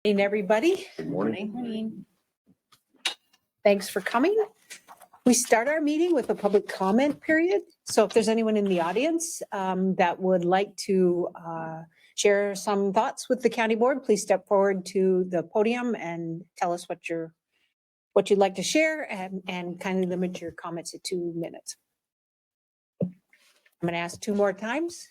Morning, everybody. Good morning. Thanks for coming. We start our meeting with a public comment period. So if there's anyone in the audience that would like to share some thoughts with the county board, please step forward to the podium and tell us what you'd like to share and kindly limit your comments to 2 minutes. I'm going to ask 2 more times.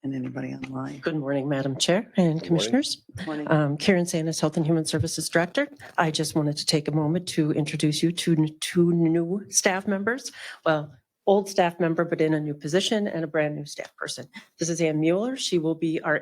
And anybody online? Good morning, Madam Chair and Commissioners. Morning. Karen Sanders, Health and Human Services Director. I just wanted to take a moment to introduce you to 2 new staff members. Well, old staff member, but in a new position, and a brand new staff person. This is Ann Mueller. She will be our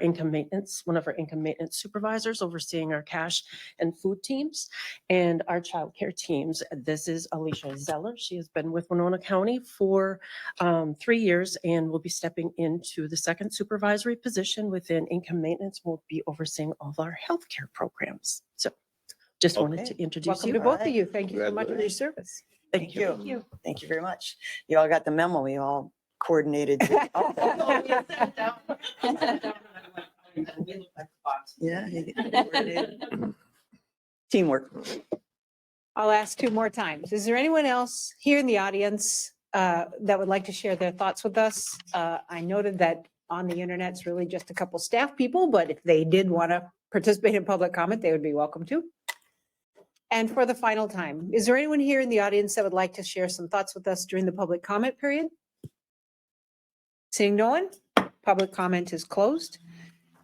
one of our income maintenance supervisors, overseeing our cash and food teams and our child care teams. This is Alicia Zeller. She has been with Winona County for 3 years and will be stepping into the second supervisory position within income maintenance. Will be overseeing all of our healthcare programs. So just wanted to introduce Welcome you. to both of you. Thank you so much for your service. Thank you. Thank you. Thank you very much. You all got the memo. We all coordinated. Yeah. Teamwork. I'll ask 2 more times. Is there anyone else here in the audience that would like to share their thoughts with us? I noted that on the internet, it's really just a couple staff people, but if they did want to participate in public comment, they would be welcome to. And for the final time, is there anyone here in the audience that would like to share some thoughts with us during the public comment period? Seeing no one, public comment is closed.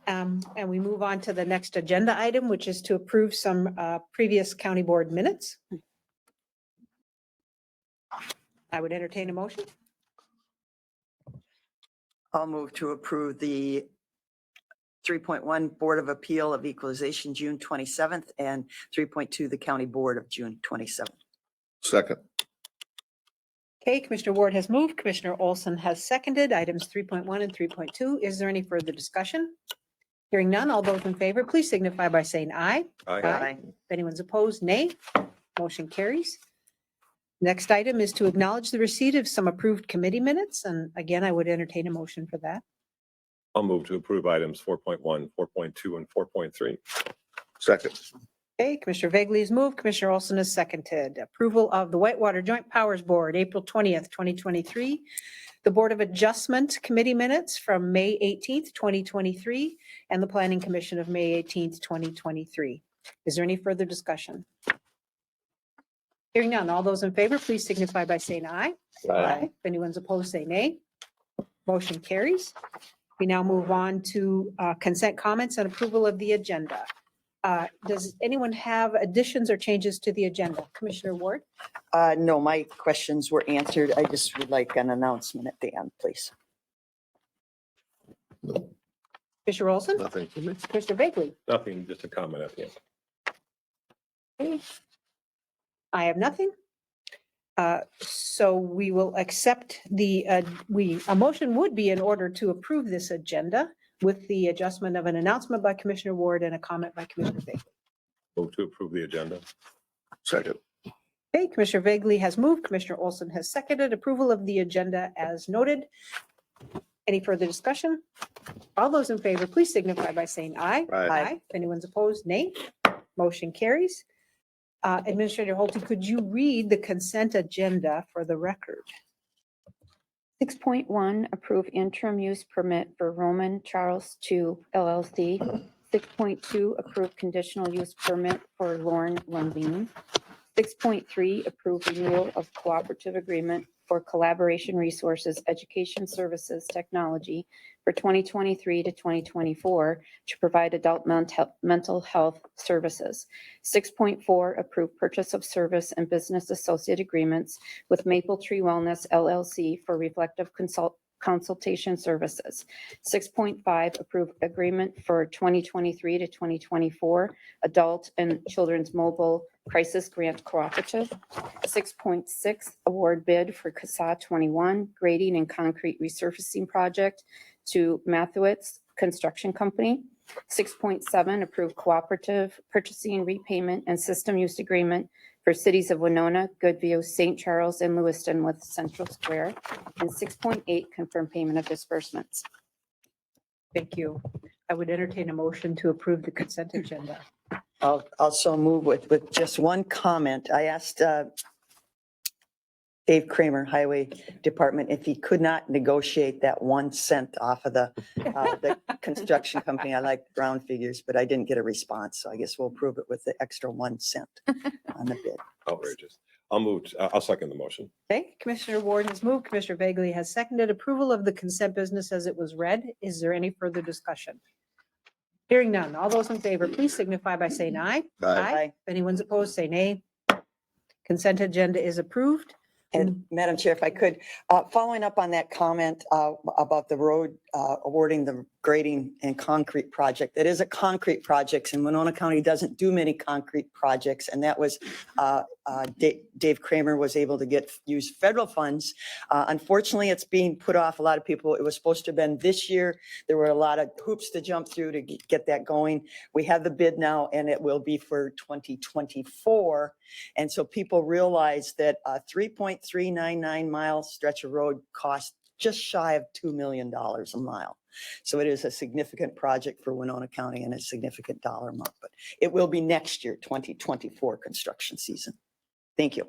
And we move on to the next agenda item, which is to approve some previous county board minutes. I would entertain a motion. I'll move to approve the 3.1 Board of Appeal of Equalization, June 27th, and 3.2 the County Board of June 27th. Second. Okay, Commissioner Ward has moved. Commissioner Olson has seconded items 3.1 and 3.2. Is there any further discussion? Hearing none, all those in favor, please signify by saying aye. Aye. If anyone's opposed, nay. Motion carries. Next item is to acknowledge the receipt of some approved committee minutes. And again, I would entertain a motion for that. I'll move to approve items 4.1, 4.2, and 4.3. Second. Okay, Commissioner Vegley has moved. Commissioner Olson has seconded. Approval of the Whitewater Joint Powers Board, April 20th, 2023. The Board of Adjustment Committee minutes from May 18th, 2023, and the Planning Commission of May 18th, 2023. Is there any further discussion? Hearing none, all those in favor, please signify by saying aye. If anyone's opposed, say nay. Motion carries. We now move on to consent comments and approval of the agenda. Does anyone have additions or changes to the agenda? Commissioner Ward? No, my questions were answered. I just would like an announcement at the end, please. Commissioner Olson? Nothing. Commissioner Vegley? Nothing, just a comment at the end. Okay. I have nothing. So we will accept a motion would be in order to approve this agenda with the adjustment of an announcement by Commissioner Ward and a comment by Commissioner Vegley. Move to approve the agenda. Second. Okay, Commissioner Vegley has moved. Commissioner Olson has seconded approval of the agenda as noted. Any further discussion? All those in favor, please signify by saying aye. Aye. If anyone's opposed, nay. Motion carries. Administrator Holte, could you read the consent agenda for the record? 6.1, approve interim use permit for Roman Charles II LLC. 6.2, approve conditional use permit for Lauren Lundeen. 6.3, approve renewal of cooperative agreement for Collaboration Resources Education Services Technology for 2023 to 2024 to provide adult mental health services. 6.4, approve purchase of service and business associate agreements with Maple Tree Wellness LLC for reflective consultation services. 6.5, approve agreement for 2023 to 2024 adult and children's mobile crisis grant cooperative. 6.6, award bid for CASA 21 grading and concrete resurfacing project to Mathewitz Construction Company. 6.7, approve cooperative purchasing, repayment, and system use agreement for cities of Winona, Goodview, St. Charles, and Lewiston with Central Square. And 6.8, confirm payment of disbursements. Thank you. I would entertain a motion to approve the consent agenda. I'll also move with just one comment. I asked Dave Kramer, Highway Department, if he could not negotiate that 1 cent off of the construction company. I like round figures, but I didn't get a response. So I guess we'll approve it with the extra 1 cent on the bid. Outrageous. I'll second the motion. Okay, Commissioner Ward has moved, Commissioner Bagley has seconded approval of the consent business as it was read. Is there any further discussion? Hearing none. All those in favor, please signify by saying aye. Aye. If anyone's opposed, say nay. Consent agenda is approved. And Madam Chair, if I could, following up on that comment about the road awarding the grading and concrete project, it is a concrete project and Winona County doesn't do many concrete projects. And that was Dave Kramer was able to use federal funds. Unfortunately, it's being put off. A lot of people, it was supposed to have been this year. There were a lot of hoops to jump through to get that going. We have the bid now and it will be for 2024. And so people realize that 3.399 mile stretch of road costs just shy of $2 million a mile. So it is a significant project for Winona County and a significant dollar amount, but it will be next year, 2024 construction season. Thank you.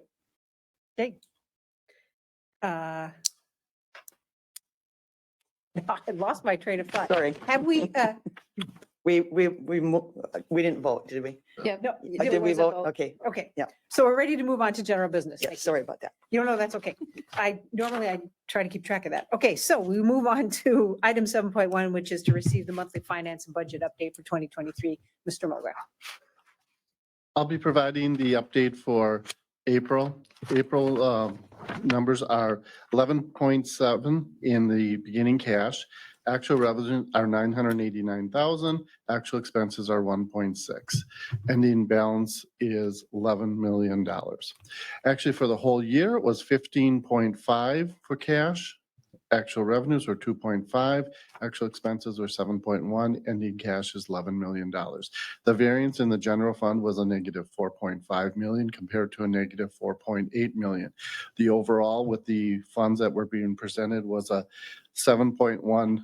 Okay. I lost my train of thought. Sorry. Have we, We didn't vote, did we? Yep. no, Did we was a vote? Okay. Okay. Yeah. So we're ready to move on to general business. Yeah, Thank you. sorry about that. You know, that's okay. I try to keep track of that. Okay, so we move on to item 7.1, which is to receive the monthly finance and budget update for 2023. Mr. Mulgrew. I'll be providing the update for April. April numbers are 11.7 in the beginning cash. Actual revenues are 989,000. Actual expenses are 1.6. Ending balance is $11 million. Actually, for the whole year, it was 15.5 for cash. Actual revenues were 2.5. Actual expenses were 7.1. Ending cash is $11 million. The variance in the general fund was a negative 4.5 million compared to a negative 4.8 million. The overall with the funds that were being presented was a 7.1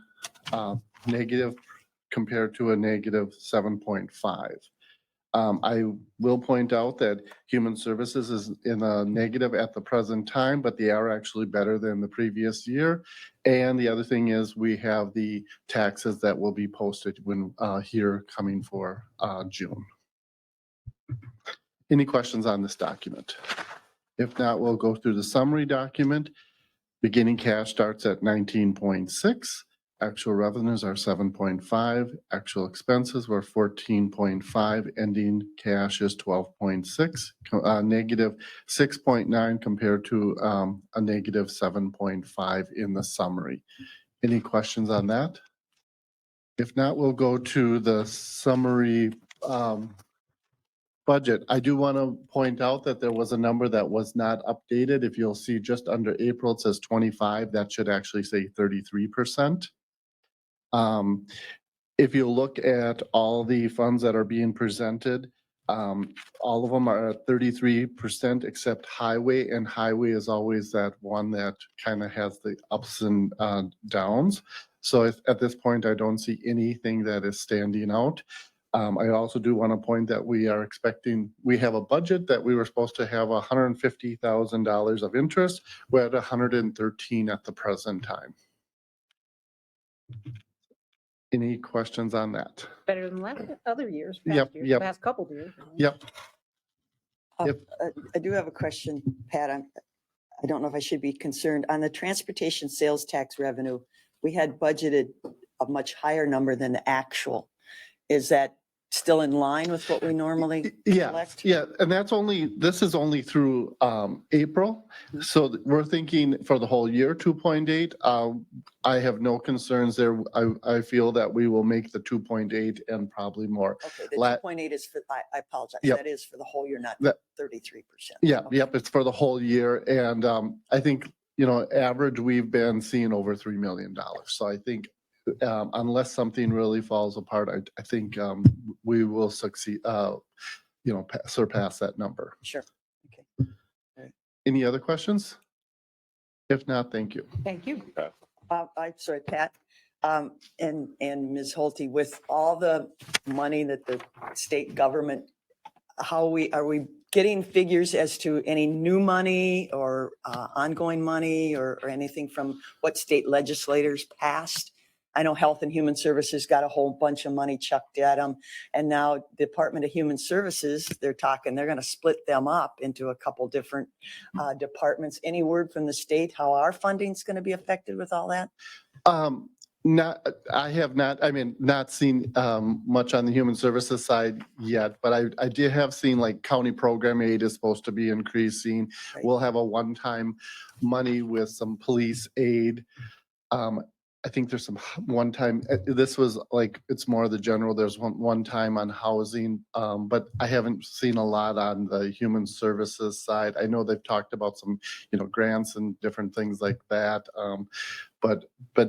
negative compared to a negative 7.5. I will point out that Human Services is in a negative at the present time, but they are actually better than the previous year. And the other thing is we have the taxes that will be posted when here coming for June. Any questions on this document? If not, we'll go through the summary document. Beginning cash starts at 19.6. Actual revenues are 7.5. Actual expenses were 14.5. Ending cash is 12.6. Negative 6.9 compared to a negative 7.5 in the summary. Any questions on that? If not, we'll go to the summary budget. I do want to point out that there was a number that was not updated. If you'll see just under April, it says 25. That should actually say 33%. If you look at all the funds that are being presented, all of them are at 33% except highway, and highway is always that one that kind of has the ups and downs. So at this point, I don't see anything that is standing out. I also do want to point that we have a budget that we were supposed to have $150,000 of interest. We're at 113 at the present time. Any questions on that? Better than other years. Yep, Past years, yep. Past couple of years. Yep. I do have a question, Pat. I don't know if I should be concerned. On the transportation sales tax revenue, we had budgeted a much higher number than the actual. Is that still in line with what we normally Yeah, collect? yeah, and this is only through April. So we're thinking for the whole year, 2.8. I have no concerns there. I feel that we will make the 2.8 and probably more. Okay, the La- 2.8 is for, I apologize. Yep. That is for the whole year, not That- 33%. Yeah, Okay. yep, it's for the whole year. And I think, average, we've been seeing over $3 million. So I think unless something really falls apart, I think we will succeed, surpass that number. Sure. Any other questions? If not, thank you. Thank you. I'm sorry, Pat. And Ms. Holte, with all the money that the state government, are we getting figures as to any new money or ongoing money or anything from what state legislators passed? I know Health and Human Services got a whole bunch of money chucked at them. And now Department of Human Services, they're going to split them up into a couple different departments. Any word from the state how our funding's going to be affected with all that? I have not, not seen much on the human services side yet, but I did have seen like county program aid is supposed to be increasing. Right. We'll have a one-time money with some police aid. I think there's some one-time, this was like, it's more of the general, there's one time on housing, but I haven't seen a lot on the human services side. I know they've talked about some, grants and different things like that. But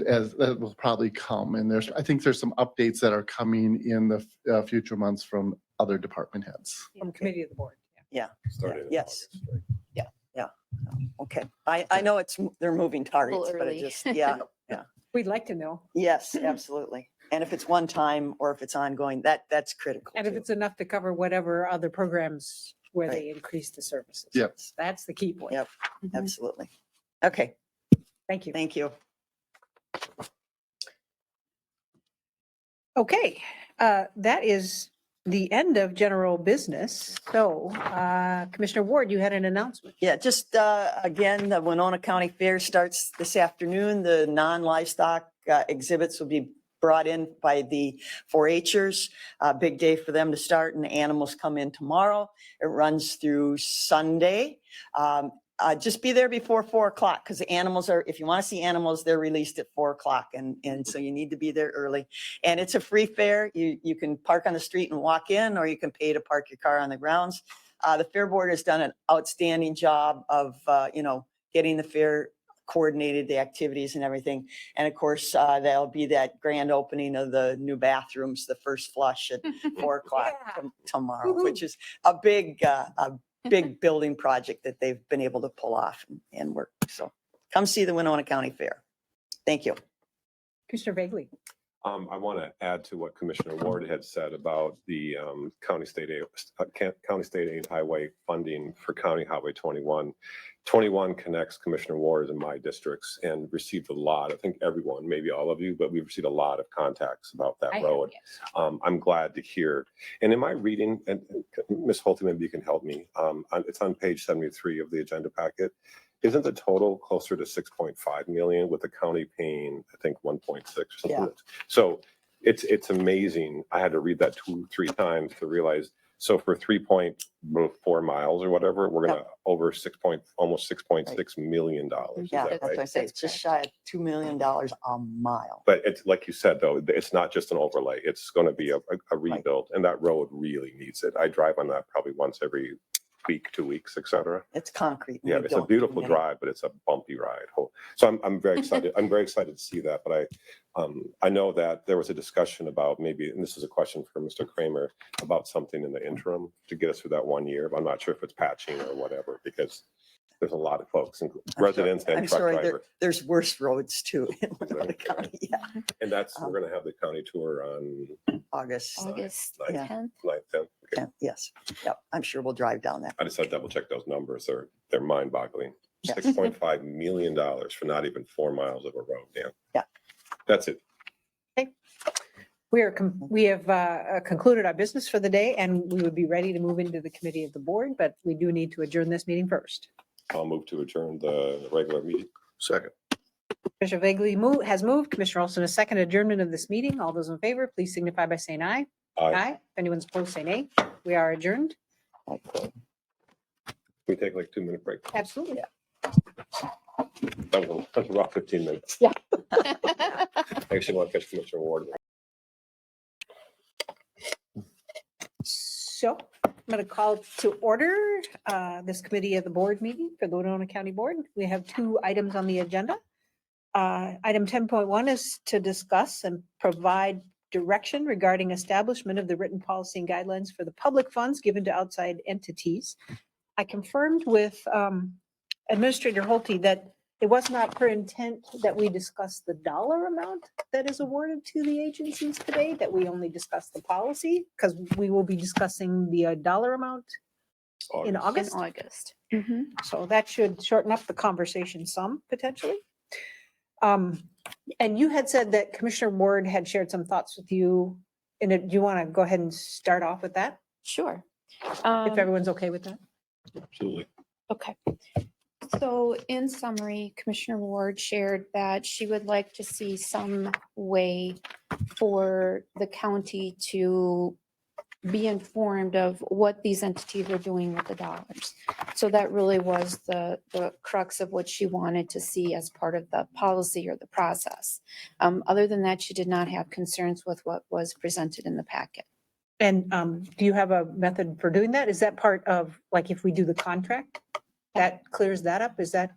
as that will probably come, and I think there's some updates that are coming in the future months from other department heads. From committee of the board. Yeah. Started in Yes. August, right? Okay. I know they're moving targets, but it early. just, yeah. We'd like to know. Yes, absolutely. And if it's one time or if it's ongoing, that's critical. And if too. it's enough to cover whatever other programs where they Right. increase the services. Yep. That's the key point. Yep. Absolutely. Okay, Thank you. thank you. Okay, that is the end of general business. So Commissioner Ward, you had an announcement. Yeah, just again, the Winona County Fair starts this afternoon. The non-livestock exhibits will be brought in by the 4-Hers. Big day for them to start, and animals come in tomorrow. It runs through Sunday. Just be there before 4:00 because the animals if you want to see animals, they're released at 4:00. And so you need to be there early. And it's a free fair. You can park on the street and walk in, or you can pay to park your car on the grounds. The Fair Board has done an outstanding job of, getting the fair coordinated, the activities and everything. And of course, there'll be that grand opening of the new bathrooms, the first flush at 4:00 tomorrow, which is a big building project that they've been able to pull off and work. So come see the Winona County Fair. Thank you. Commissioner Vagley. I want to add to what Commissioner Ward had said about the county state aid highway funding for County Highway 21. 21 connects Commissioner Ward and my districts and received a lot. I think everyone, maybe all of you, but we've received a lot of contacts about that road. I'm glad to hear. And in my reading, and Ms. Holte, maybe you can help me. It's on page 73 of the agenda packet. Isn't the total closer to 6.5 million with the county paying, I think, 1.6 or something? Yeah. So it's amazing. I had to read that 2-3 times to realize. So for 3.4 miles or whatever, we're gonna over almost $6.6 million. Is Yeah, that that's what I right? say. It's just shy of $2 million a mile. But it's like you said, though, it's not just an overlay. It's going to be a rebuild, and that road really needs it. I drive on that probably once every week, 2 weeks, et cetera. It's concrete. Yeah, it's a beautiful drive, but it's a bumpy ride. So I'm very excited. I'm very excited to see that. But I know that there was a discussion about maybe, and this is a question for Mr. Kramer, about something in the interim to get us through that 1 year. But I'm not sure if it's patching or whatever, because there's a lot of folks, residents and truck drivers. There's worse roads too in Winona County. Yeah, And we're going to have the county tour on August. August Yeah. 10th. 9th, 10th. Okay. Yeah, yes. Yep. I'm sure we'll drive down that. I just had to double check those numbers. They're mind boggling. Yes. $6.5 million for not even 4 miles of a road, Dan. Yeah. That's it. We have concluded our business for the day, and we would be ready to move into the committee of the board, but we do need to adjourn this meeting first. I'll move to adjourn the regular meeting. Second. Commissioner Vagley has moved. Commissioner Olson, a second adjournment of this meeting. All those in favor, please signify by saying aye. Aye. If anyone's opposed, say nay. We are adjourned. Okay. We take like 2-minute break. Absolutely. That was a rough 15 minutes. Yeah. I actually want to catch Commissioner Ward. So I'm going to call to order this committee of the board meeting for the Winona County Board. We have 2 items on the agenda. Item 10.1 is to discuss and provide direction regarding establishment of the written policy and guidelines for the public funds given to outside entities. I confirmed with Administrator Holte that it was not per intent that we discuss the dollar amount that is awarded to the agencies today, that we only discuss the policy, because we will be discussing the dollar amount in August. In August. August. Mhm. So that should shorten up the conversation some potentially. And you had said that Commissioner Ward had shared some thoughts with you. And do you want to go ahead and start off with that? Sure. If everyone's okay with that? Absolutely. Okay. So in summary, Commissioner Ward shared that she would like to see some way for the county to be informed of what these entities are doing with the dollars. So that really was the crux of what she wanted to see as part of the policy or the process. Other than that, she did not have concerns with what was presented in the packet. And do you have a method for doing that? Is that part of, like, if we do the contract, that clears that up? Is that?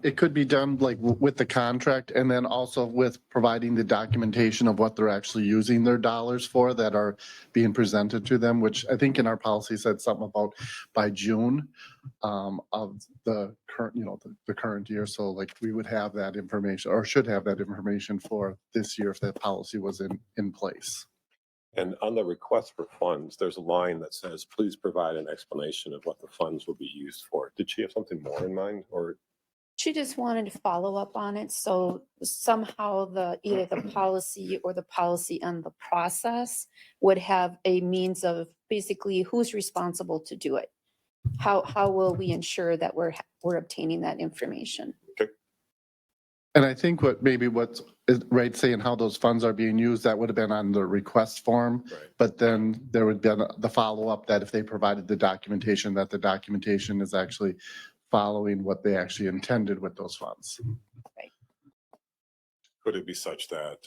It could be done like with the contract and then also with providing the documentation of what they're actually using their dollars for that are being presented to them, which I think in our policy said something about by June of the current, the current year. So like we would have that information or should have that information for this year if that policy was in place. And on the request for funds, there's a line that says, please provide an explanation of what the funds will be used for. Did she have something more in mind or? She just wanted to follow up on it. So somehow either the policy or the policy and the process would have a means of basically who's responsible to do it. How will we ensure that we're obtaining that information? And I think what's right, saying how those funds are being used, that would have been on the request form. Right. But then there would be the follow-up that if they provided the documentation, that the documentation is actually following what they actually intended with those funds. Could it be such that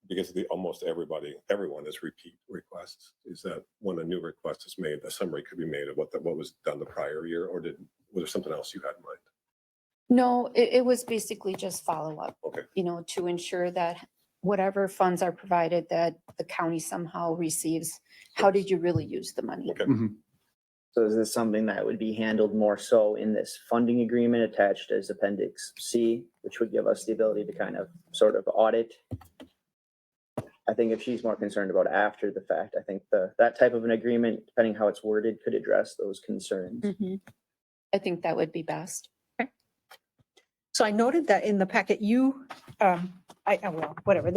because almost everyone is repeat requests, is that when a new request is made, a summary could be made of what was done the prior year, or was there something else you had in mind? No, it was basically just follow-up. Okay. To ensure that whatever funds are provided, that the county somehow receives, how did you really use the money? Okay. Mhm. So is this something that would be handled more so in this funding agreement attached as Appendix C, which would give us the ability to kind of sort of audit? I think if she's more concerned about after the fact, I think that type of an agreement, depending how it's worded, could address those concerns. Mhm. I think that would be best. So I noted that in the packet, the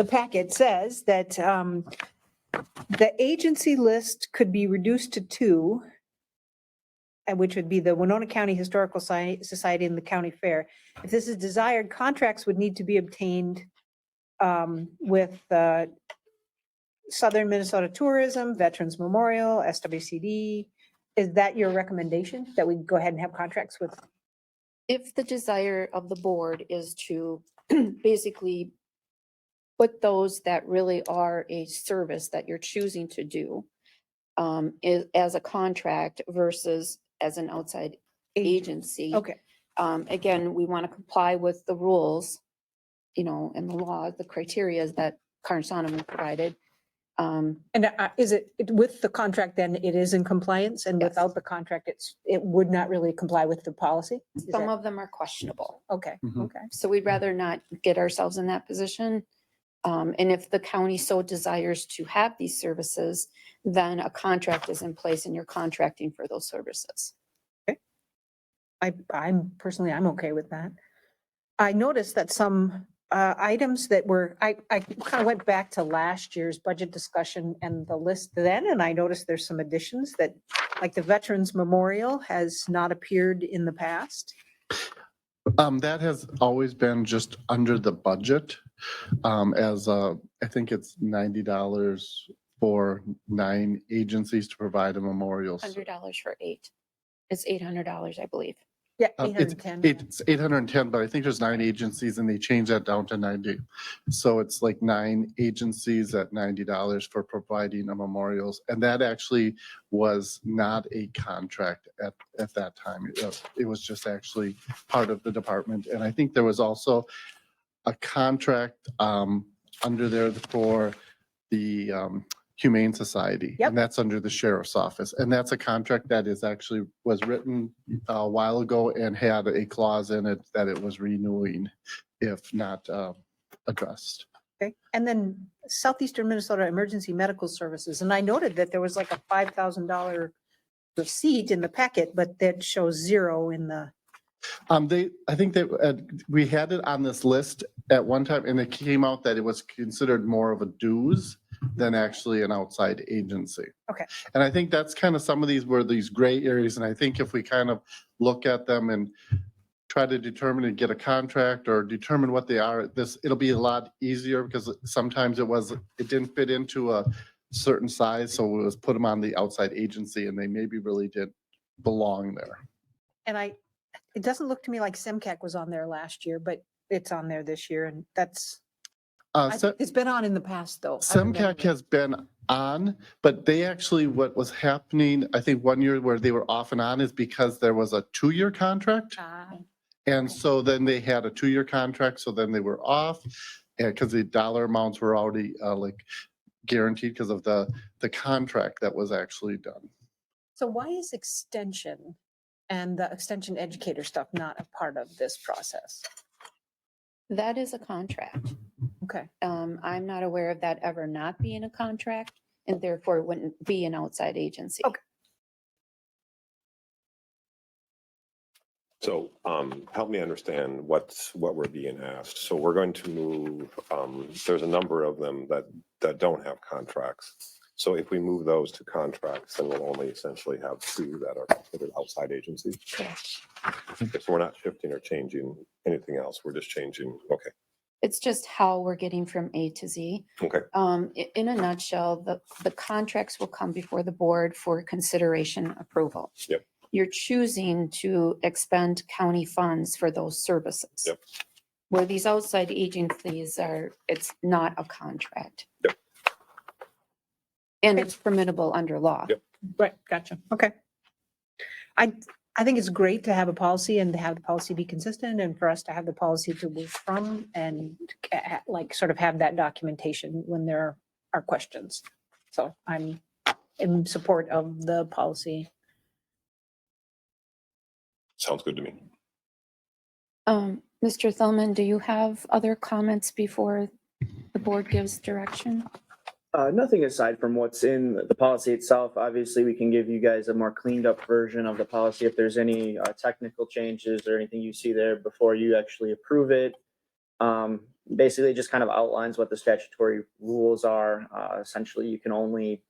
packet says that the agency list could be reduced to two, and which would be the Winona County Historical Society and the County Fair. If this is desired, contracts would need to be obtained with Southern Minnesota Tourism, Veterans Memorial, SWCD. Is that your recommendation, that we go ahead and have contracts with? If the desire of the board is to basically put those that really are a service that you're choosing to do as a contract versus as an outside agency. Okay, Again, we want to comply with the rules, and the law, the criteria that Carn Sonneman provided. and is it with the contract, then it is in compliance, and Yes. without the contract, it would not really comply with the policy? Is Some that- of them are questionable. Okay, Mhm. okay. So we'd rather not get ourselves in that position. And if the county so desires to have these services, then a contract is in place and you're contracting for those services. I'm okay with that. I noticed that some items that were, I kind of went back to last year's budget discussion and the list then, and I noticed there's some additions that, like the Veterans Memorial has not appeared in the past. That has always been just under the budget I think it's $90 for 9 agencies to provide a memorial. $100 for 8. It's $800, I believe. Yeah, It's 810. it's 810, but I think there's 9 agencies and they changed that down to 90. So it's like 9 agencies at $90 for providing a memorials. And that actually was not a contract at that time. It was just actually part of the department. And I think there was also a contract under there for the Humane Society. Yep. And that's under the sheriff's office. And that's a contract that is actually was written a while ago and had a clause in it that it was renewing if not addressed. Okay. And then Southeastern Minnesota Emergency Medical Services. And I noted that there was like a $5,000 receipt in the packet, but that shows zero in the, I think that we had it on this list at one time and it came out that it was considered more of a dues than actually an outside agency. Okay. And I think that's kind of some of these were these gray areas. And I think if we kind of look at them and try to determine and get a contract or determine what they are, it'll be a lot easier because sometimes it didn't fit into a certain size. So it was put them on the outside agency and they maybe really didn't belong there. and it doesn't look to me like SEMCAC was on there last year, but it's on there this year and it's been on in the past though. I remember SEMCAC that. has been on, but they actually, what was happening, I think one year where they were off and on is because there was a 2-year contract. And so then they had a 2-year contract, so then they were off because the dollar amounts were already like guaranteed because of the contract that was actually done. So why is extension and the extension educator stuff not a part of this process? That is a contract. Okay. I'm not aware of that ever not being a contract and therefore it wouldn't be an outside agency. Okay. So help me understand what we're being asked. So we're going to move, there's a number of them that don't have contracts. So if we move those to contracts, then we'll only essentially have 2 that are considered outside agencies. Correct. Okay, so we're not shifting or changing anything else. We're just changing, okay, It's just how we're getting from A to Z. okay, In a nutshell, the contracts will come before the board for consideration approval. Yep. You're choosing to expend county funds for those services. Yep. Where these outside agencies are, it's not a contract. Yep. And it's permittable under law. Yep. Right, gotcha. Okay. I think it's great to have a policy and to have the policy be consistent and for us to have the policy to work from and like sort of have that documentation when there are questions. So I'm in support of the policy. sounds good to me. Mr. Thulman, do you have other comments before the board gives direction? Nothing aside from what's in the policy itself. Obviously, we can give you guys a more cleaned up version of the policy if there's any technical changes or anything you see there before you actually approve it. Basically, it just kind of outlines what the statutory rules are. Essentially, you can only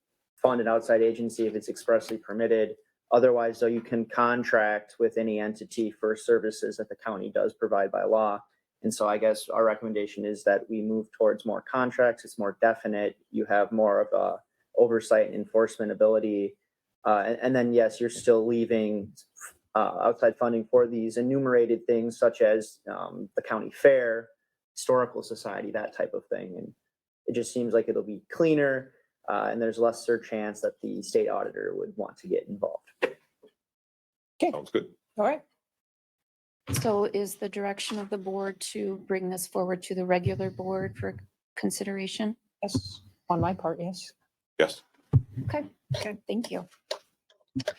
fund an outside agency if it's expressly permitted. Otherwise, though, you can contract with any entity for services that the county does provide by law. And so I guess our recommendation is that we move towards more contracts. It's more definite. You have more of a oversight and enforcement ability. And then, yes, you're still leaving outside funding for these enumerated things such as the county fair, historical society, that type of thing. And it just seems like it'll be cleaner and there's lesser chance that the state auditor would want to get involved. Sounds good. All right. So is the direction of the board to bring this forward to the regular board for consideration? Yes, on my part, yes. Yes. Okay, thank you.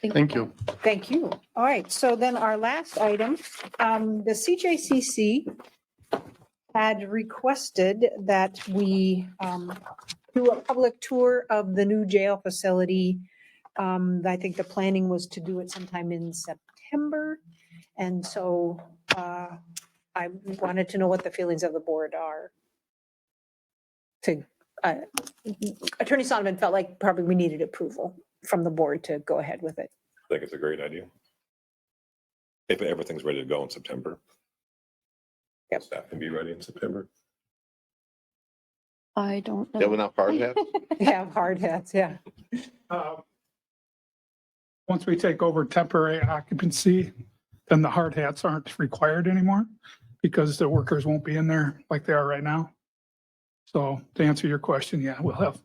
Thank you. Thank you. All right, so then our last item, the CJCC had requested that we do a public tour of the new jail facility. I think the planning was to do it sometime in September. And so I wanted to know what the feelings of the board are. Attorney Sonneman felt like probably we needed approval from the board to go ahead with it. I think it's a great idea. If everything's ready to go in September. Yep. Staff can be ready in September. I don't Have know. enough hard hats? Yeah, hard hats, yeah. Once we take over temporary occupancy, then the hard hats aren't required anymore because the workers won't be in there like they are right now. So to answer your question, yeah, we'll have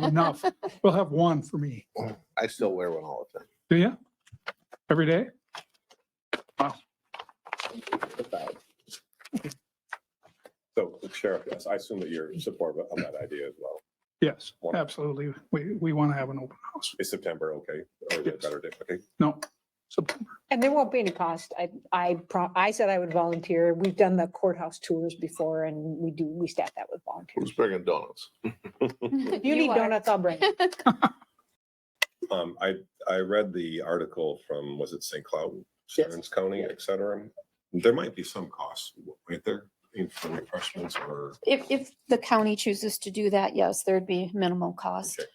enough. We'll have one for me. I still wear one all the time. Do you? Every day? Wow. So Sheriff, yes, I assume that you're supportive of that idea as well. Yes, Wonderful. absolutely. We want to have an open house. Is September okay? Or is it a Yes. better day? Okay. No, September. And there won't be any cost. I said I would volunteer. We've done the courthouse tours before and we staff that with volunteers. Who's bringing donuts? If you need are. donuts, I'll bring them. I read the article from, was it St. Cloud, Yes. Stearns County, et cetera. There might be some costs, right there, for refreshments or. If the county chooses to do that, yes, there'd be minimal cost. Okay.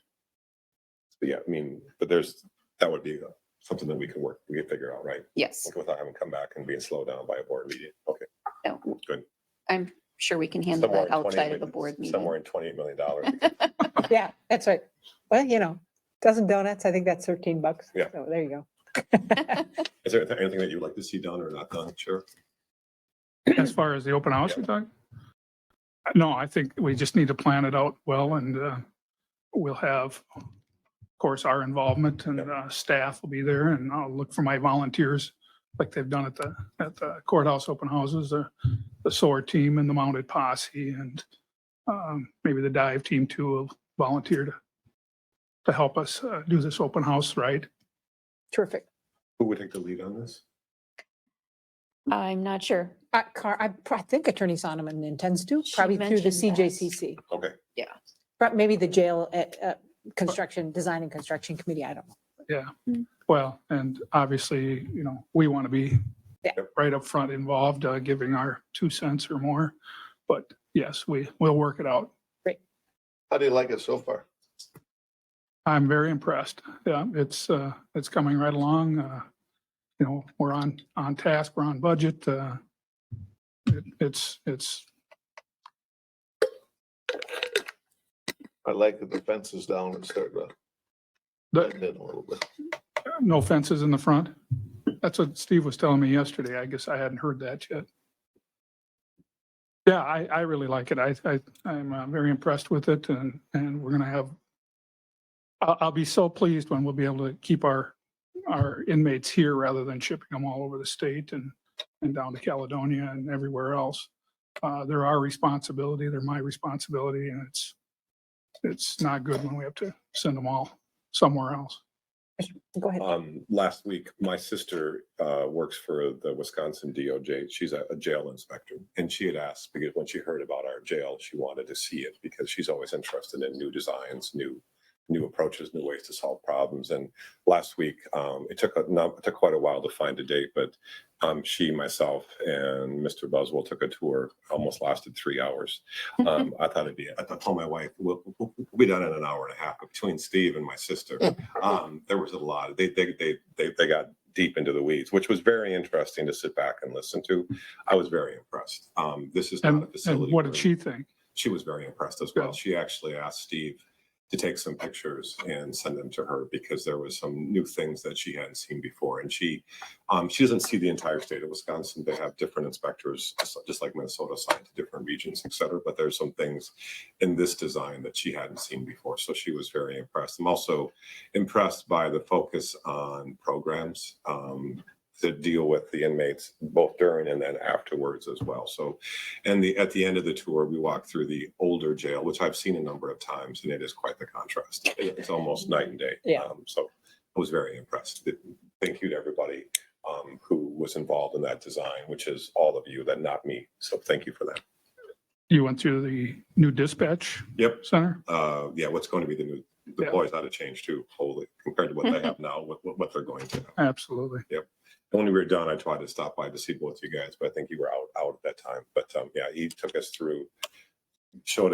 But yeah, I mean, but that would be something that we can figure out, right? Yes. Without having to come back and being slowed down by a board meeting. Okay. No, Good. I'm sure we can handle Somewhere that in 28 outside of the million- board meeting. Somewhere in $28 million. Yeah, that's right. Well, dozen donuts, I think that's $13. Yeah. So there you go. Is there anything that you'd like to see done or not done? Sure. As far as the open house, you're talking? No, I think we just need to plan it out well and we'll have, of course, our involvement and staff will be there and I'll look for my volunteers like they've done at the courthouse open houses, the SOAR team and the mounted posse and maybe the dive team too will volunteer to help us do this open house right. Terrific. Who would take the lead on this? I'm not sure. I think Attorney Sonneman intends to, She probably through the mentioned that. CJCC. Okay. Maybe the jail construction, design and construction committee, I don't know. Well, and obviously, we want to be Yeah. right up front involved, giving our 2 cents or more. But yes, we'll work it out. How do you like it so far? I'm very impressed. Yeah, it's coming right along. We're on task, we're on budget. It's I like that the fence is down and start to the, bend in a little bit. no fences in the front. That's what Steve was telling me yesterday. I guess I hadn't heard that yet. Yeah, I really like it. I'm very impressed with it and we're going to have, I'll be so pleased when we'll be able to keep our inmates here rather than shipping them all over the state and down to Caledonia and everywhere else. They're our responsibility. They're my responsibility and it's not good when we have to send them all somewhere else. Go ahead. Last week, my sister works for the Wisconsin DOJ. She's a jail inspector. And she had asked, because when she heard about our jail, she wanted to see it because she's always interested in new designs, new approaches, new ways to solve problems. And last week, it took quite a while to find a date, but she, myself, and Mr. Buswell took a tour, almost lasted 3 hours. I told my wife, we'll be done in an hour and a half. But between Steve and my sister, there was a lot. They got deep into the weeds, which was very interesting to sit back and listen to. I was very impressed. This is not a And facility. what did where- she think? She was very impressed as well. Good. She actually asked Steve to take some pictures and send them to her because there was some new things that she hadn't seen before. And she doesn't see the entire state of Wisconsin. They have different inspectors, just like Minnesota, assigned to different regions, et cetera. But there's some things in this design that she hadn't seen before. So she was very impressed. I'm also impressed by the focus on programs to deal with the inmates both during and then afterwards as well. So, and at the end of the tour, we walked through the older jail, which I've seen a number of times, and it is quite the contrast. It's almost night and day. Yeah. So I was very impressed. Thank you to everybody who was involved in that design, which is all of you, not me. So thank you for that. You went through the new dispatch Yep. center? Yeah, what's going to be the Yeah. boys ought to change too, wholly, compared to what they have now, what they're going to have. Absolutely. When we were done, I tried to stop by to see both you guys, but I think you were out at that time. But yeah, he took us through, showed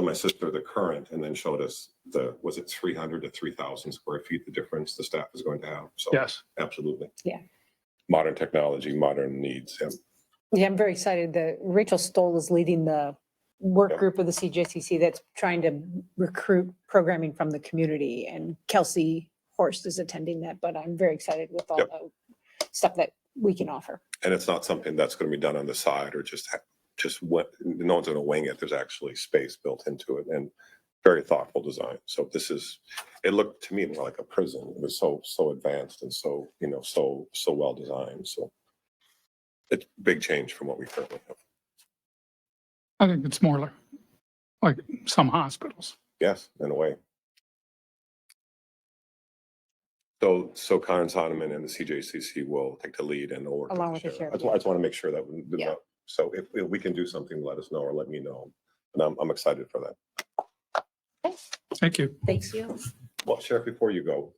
my sister the current, and then showed us was it 300 to 3,000 square feet, the difference the staff is going to have. So Yes. absolutely. Yeah. Modern technology, modern needs. Yeah. Yeah, I'm very excited that Rachel Stoll is leading the work Yeah. group of the CJCC that's trying to recruit programming from the community, and Kelsey Horst is attending that, but I'm very excited with all Yep. the stuff that we can offer. And it's not something that's going to be done on the side or just what, no one's going to wing it. There's actually space built into it and very thoughtful design. So it looked to me more like a prison. It was so advanced and so well designed. So it's big change from what we currently have. I think it's more like some hospitals. Yes, in a way. So Karen Soneman and the CJCC will take the lead and work Along with the sheriff, I just want to make sure that, Yeah. so if we can do something, let us know or let me know. And I'm excited for that. Thank you. Thanks you. Well, Sheriff, before you go,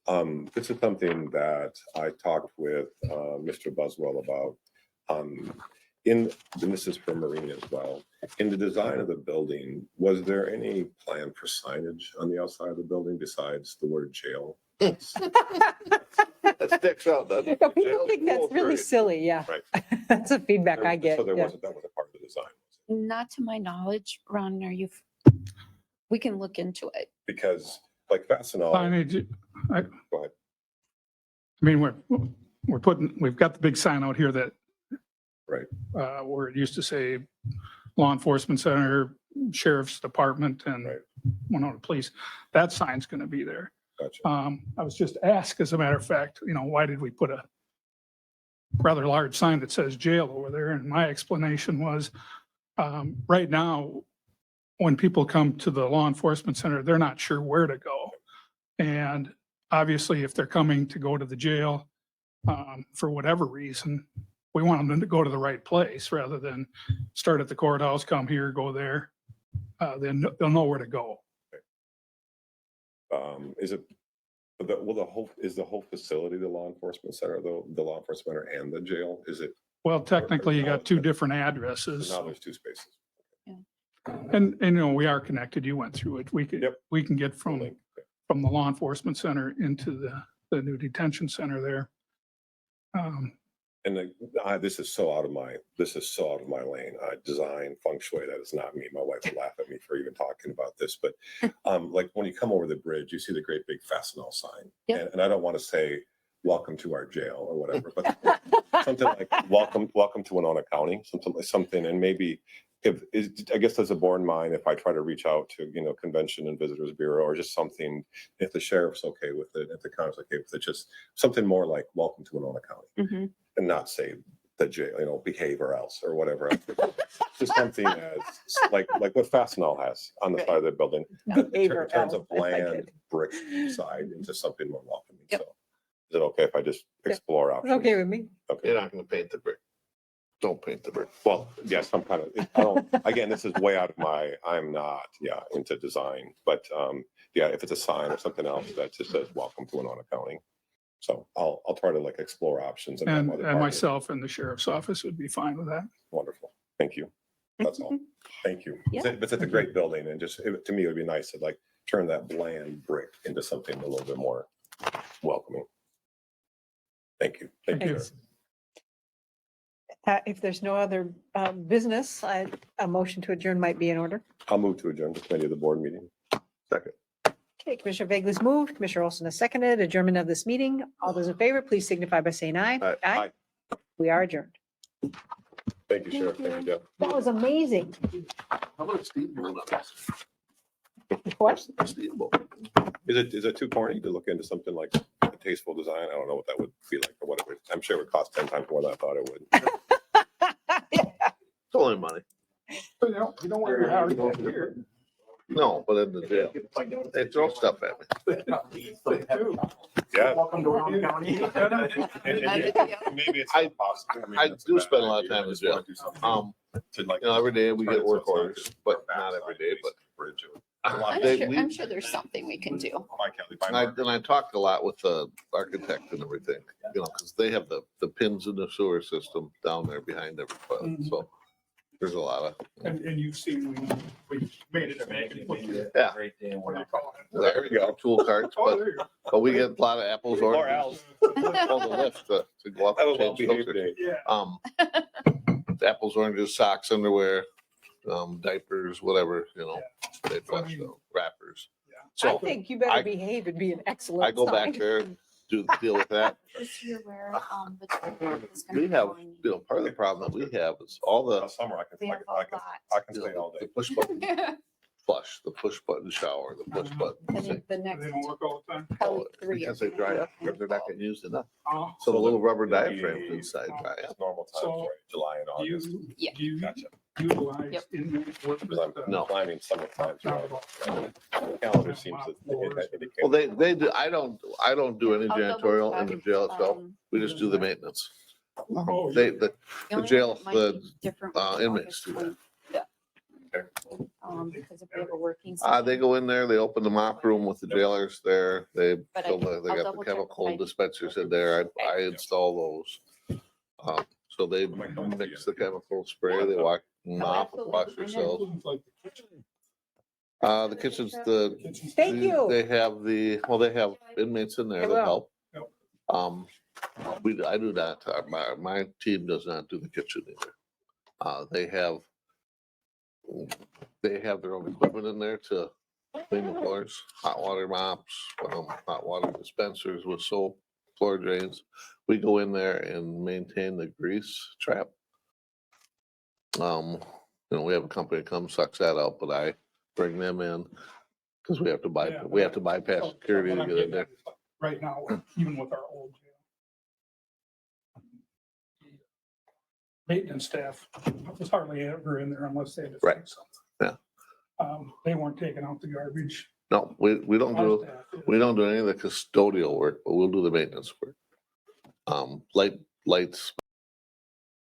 this is something that I talked with Mr. Buswell about. And this is for Marine as well. In the design of the building, was there any plan for signage on the outside of the building besides the word jail? That sticks out, doesn't it? People think that's really silly, yeah. Right. That's the feedback I get. So there yeah. wasn't, that was a part of the design. Not to my knowledge, Ron, we can look into it. Because like Fastenal, Signage, go ahead. I mean, we've got the big sign out here that Right. where it used to say Law Enforcement Center, Sheriff's Department, and Right. Winona Police. That sign's going to be there. Gotcha. I was just asked, as a matter of fact, why did we put a rather large sign that says jail over there? And my explanation was, right now, when people come to the Law Enforcement Center, they're not sure where to go. And obviously, if they're coming to go to the jail, for whatever reason, we want them to go to the right place rather than start at the courthouse, come here, go there. Then they'll know where to go. Is it, is the whole facility the law enforcement center, the law enforcement center and the jail? Is it? Well, technically, you got two different addresses. Now there's two spaces. And we are connected. You went through it. Yep. We can get from Link. the law enforcement center into the new detention center there. And this is so out of my lane. Design feng shui, that is not me. My wife will laugh at me for even talking about this, but like when you come over the bridge, you see the great big Fastenal sign. Yep. And I don't want to say, welcome to our jail or whatever, but something like welcome to Winona County, something, and maybe I guess there's a board in mind if I try to reach out to, Convention and Visitors Bureau or just something, if the sheriff's okay with it, if the county's okay with it, just something more like welcome to Winona County. And not say the jail, behave or else or whatever. Just something as like what Fastenal has on the side of the building. Behave or It turns a else, I like bland it. brick side into something more welcoming. Yep. So is it okay if I just explore It's options? okay with me. Okay. You're not gonna paint the brick. Don't paint the brick. Well, yes, again, this is way out of I'm not, into design, but, if it's a sign or something else that just says, welcome to Winona County. So I'll try to explore options. have And other partners. myself and the sheriff's office would be fine with that. Wonderful. Thank you. That's all. Thank you. Yeah. It's a great building and to me, it would be nice to turn that bland brick into something a little bit more welcoming. Thank you. Thank you. Thanks. If there's no other business, a motion to adjourn might be in order. I'll move to adjourn the committee of the board meeting. Second. Okay, Commissioner Vegla's moved, Commissioner Olson has seconded adjournment of this meeting. All those in favor, please signify by saying aye. Aye. We are adjourned. Thank you, Sheriff. Thank you, Jeff. That was amazing. How about a steamboat on this? What? A steamboat. Is it too corny to look into something like a tasteful design? I don't know what that would be like or what it would, I'm sure it would cost 10 times more than I thought it would. It's only money. You don't want your house here. No, but in the jail, they throw stuff at me. Yeah. Welcome to Winona County. Maybe it's I- possible. I do spend a lot of time in jail. Every day we get work orders, but not every day, but. I'm sure there's something we can do. And I talked a lot with the architect and everything, because they have the pins in the sewer system down there behind everybody, so there's a lot of. And you've seen, we made it. Yeah. What do you call it? There you go, tool carts, Oh, but there you go. we get a lot of apples Or orders else. on the lift to go up Have a and change well-behaved filters. day. Yeah. Apples, oranges, socks, underwear, diapers, whatever, they flush, wrappers. I So think you better I- behave and be an excellent. I go back sign. there and deal with that. Just so you're aware, the trailer is gonna We be have, going- part of the problem that we have is all the, Summer, We have a I can you stay all know, day. the push button flush, the push button shower, the push button I sink. think the They next don't work all the time. probably 3 Because years. they dry up, because they're not getting used enough. Oh, So the little rubber The- diaphragms inside dry up. It's normal times, So right? July and August. You, Yeah. do you, Gotcha. utilized Yep. inmate work. Because I'm No. climbing summertime. Not at all. The calendar seems to indicate. Well, they do, I don't do any I'll double janitorial in the check, jail itself. um, We just do the maintenance. Oh, They, yeah. the only jail, one that might the, be different uh, would be inmates do August that. 20th. Because if we have a working. they session. go in there, they open the mop room with the jailers there. They But I fill can- the, they I'll got double the check chemical if I- dispensers in there. I install those. So they mix the chemical spray, they wash, mop, absolutely. wash I know. yourselves. Includes like the kitchen. The kitchen's the, Kitchen's- Thank you. they have they have inmates in there They that will. help. Yep. I do not, my team does not do the kitchen either. They have their own equipment in there to clean the floors, hot water mops, hot water dispensers with soap, floor drains. We go in there and maintain the grease trap. We have a company that comes sucks that out, but I bring them in because we have to Yeah, bypass so security what to I'm get in getting there. at is, like, right now, even with our old jail. Maintenance staff was hardly ever in there unless they had to Right. fix something. Yeah. They weren't taking out the garbage. No, we don't Our do, staff is. we don't do any of the custodial work, but we'll do the maintenance work. Lights,